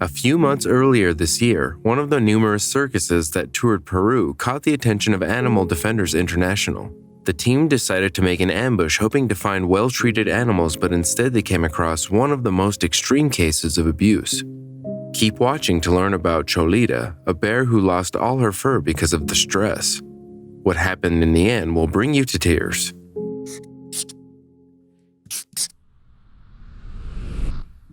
A few months earlier this year, one of the numerous circuses that toured Peru caught the attention of Animal Defenders International. The team decided to make an ambush hoping to find well-treated animals, but instead they came across one of the most extreme cases of abuse. Keep watching to learn about Cholita, a bear who lost all her fur because of the stress. What happened in the end will bring you to tears.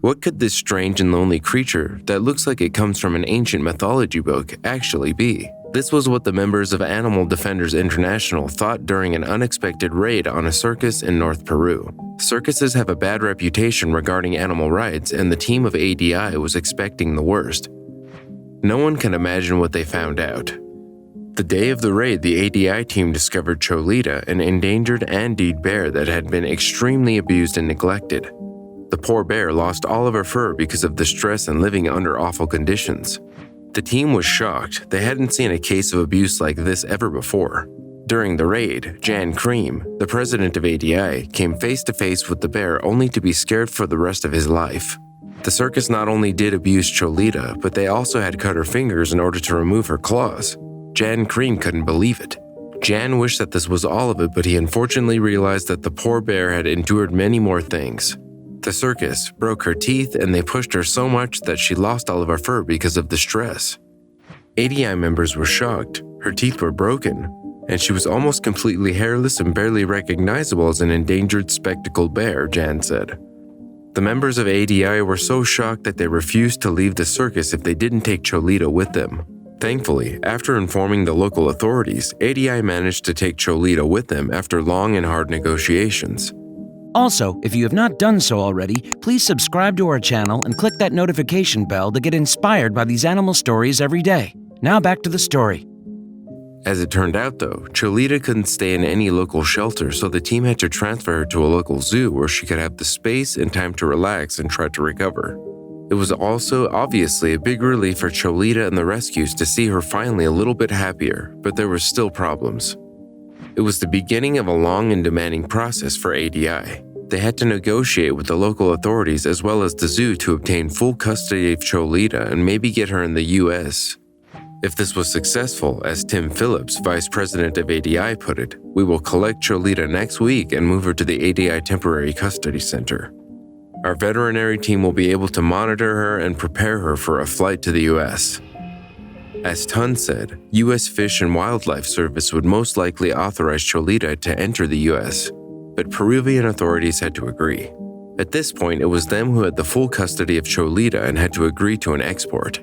What could this strange and lonely creature that looks like it comes from an ancient mythology book actually be? This was what the members of Animal Defenders International thought during an unexpected raid on a circus in North Peru. Circuses have a bad reputation regarding animal rights, and the team of ADI was expecting the worst. No one can imagine what they found out. The day of the raid, the ADI team discovered Cholita, an endangered Andean bear that had been extremely abused and neglected. The poor bear lost all of her fur because of the stress and living under awful conditions. The team was shocked. They hadn't seen a case of abuse like this ever before. During the raid, Jan Cream, the president of ADI, came face to face with the bear only to be scared for the rest of his life. The circus not only did abuse Cholita, but they also had cut her fingers in order to remove her claws. Jan Cream couldn't believe it. Jan wished that this was all of it, but he unfortunately realized that the poor bear had endured many more things. The circus broke her teeth, and they pushed her so much that she lost all of her fur because of the stress. ADI members were shocked. Her teeth were broken, and she was almost completely hairless and barely recognizable as an endangered spectacled bear, Jan said. The members of ADI were so shocked that they refused to leave the circus if they didn't take Cholita with them. Thankfully, after informing the local authorities, ADI managed to take Cholita with them after long and hard negotiations. Also, if you have not done so already, please subscribe to our channel and click that notification bell to get inspired by these animal stories every day. Now back to the story. As it turned out though, Cholita couldn't stay in any local shelter, so the team had to transfer her to a local zoo where she could have the space and time to relax and try to recover. It was also obviously a big relief for Cholita and the rescues to see her finally a little bit happier, but there were still problems. It was the beginning of a long and demanding process for ADI. They had to negotiate with the local authorities as well as the zoo to obtain full custody of Cholita and maybe get her in the US. If this was successful, as Tim Phillips, vice president of ADI, put it, we will collect Cholita next week and move her to the ADI Temporary Custody Center. Our veterinary team will be able to monitor her and prepare her for a flight to the US. As Tun said, U.S. Fish and Wildlife Service would most likely authorize Cholita to enter the U.S., but Peruvian authorities had to agree. At this point, it was them who had the full custody of Cholita and had to agree to an export.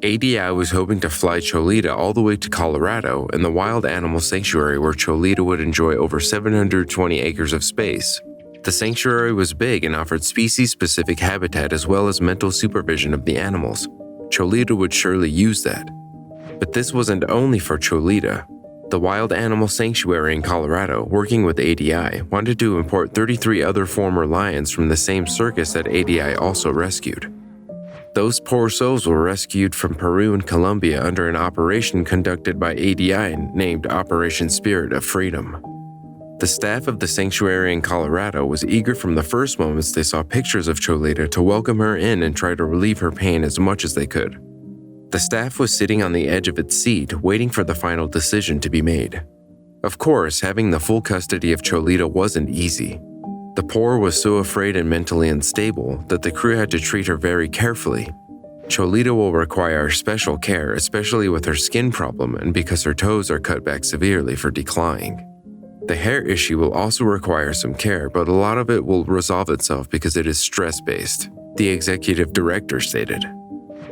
ADI was hoping to fly Cholita all the way to Colorado and the wild animal sanctuary where Cholita would enjoy over 720 acres of space. The sanctuary was big and offered species-specific habitat as well as mental supervision of the animals. Cholita would surely use that. But this wasn't only for Cholita. The Wild Animal Sanctuary in Colorado, working with ADI, wanted to import 33 other former lions from the same circus that ADI also rescued. Those poor souls were rescued from Peru and Colombia under an operation conducted by ADI named Operation Spirit of Freedom. The staff of the sanctuary in Colorado was eager from the first moments they saw pictures of Cholita to welcome her in and try to relieve her pain as much as they could. The staff was sitting on the edge of its seat, waiting for the final decision to be made. Of course, having the full custody of Cholita wasn't easy. The poor was so afraid and mentally unstable that the crew had to treat her very carefully. Cholita will require special care, especially with her skin problem and because her toes are cut back severely for declining. The hair issue will also require some care, but a lot of it will resolve itself because it is stress-based, the executive director stated.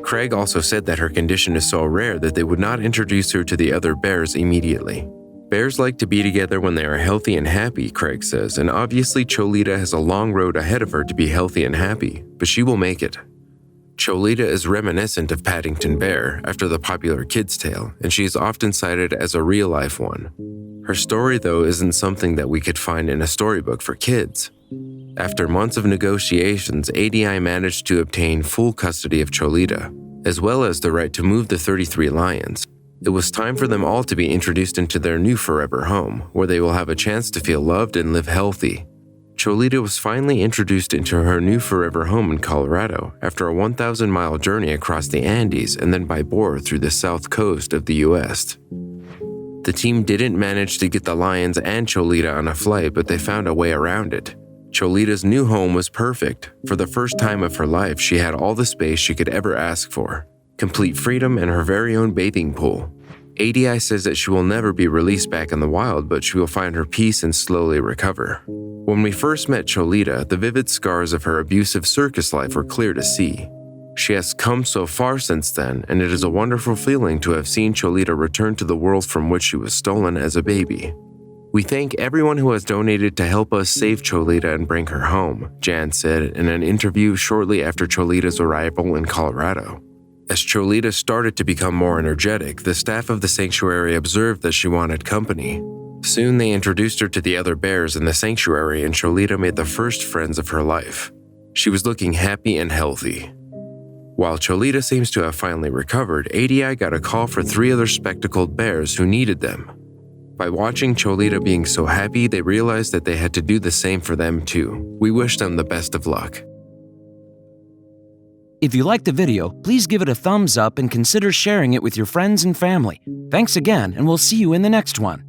Craig also said that her condition is so rare that they would not introduce her to the other bears immediately. Bears like to be together when they are healthy and happy, Craig says, and obviously Cholita has a long road ahead of her to be healthy and happy, but she will make it. Cholita is reminiscent of Paddington Bear after the popular kids' tale, and she is often cited as a real-life one. Her story, though, isn't something that we could find in a storybook for kids. After months of negotiations, ADI managed to obtain full custody of Cholita, as well as the right to move the 33 lions. It was time for them all to be introduced into their new forever home, where they will have a chance to feel loved and live healthy. Cholita was finally introduced into her new forever home in Colorado after a 1,000-mile journey across the Andes and then by board through the south coast of the US. The team didn't manage to get the lions and Cholita on a flight, but they found a way around it. Cholita's new home was perfect. For the first time of her life, she had all the space she could ever ask for, complete freedom and her very own bathing pool. ADI says that she will never be released back in the wild, but she will find her peace and slowly recover. When we first met Cholita, the vivid scars of her abusive circus life were clear to see. She has come so far since then, and it is a wonderful feeling to have seen Cholita return to the world from which she was stolen as a baby. We thank everyone who has donated to help us save Cholita and bring her home, Jan said in an interview shortly after Cholita's arrival in Colorado. As Cholita started to become more energetic, the staff of the sanctuary observed that she wanted company. Soon they introduced her to the other bears in the sanctuary, and Cholita made the first friends of her life. She was looking happy and healthy. While Cholita seems to have finally recovered, ADI got a call for 3 other spectacled bears who needed them. By watching Cholita being so happy, they realized that they had to do the same for them too. We wish them the best of luck. If you liked the video, please give it a thumbs up and consider sharing it with your friends and family. Thanks again, and we'll see you in the next one.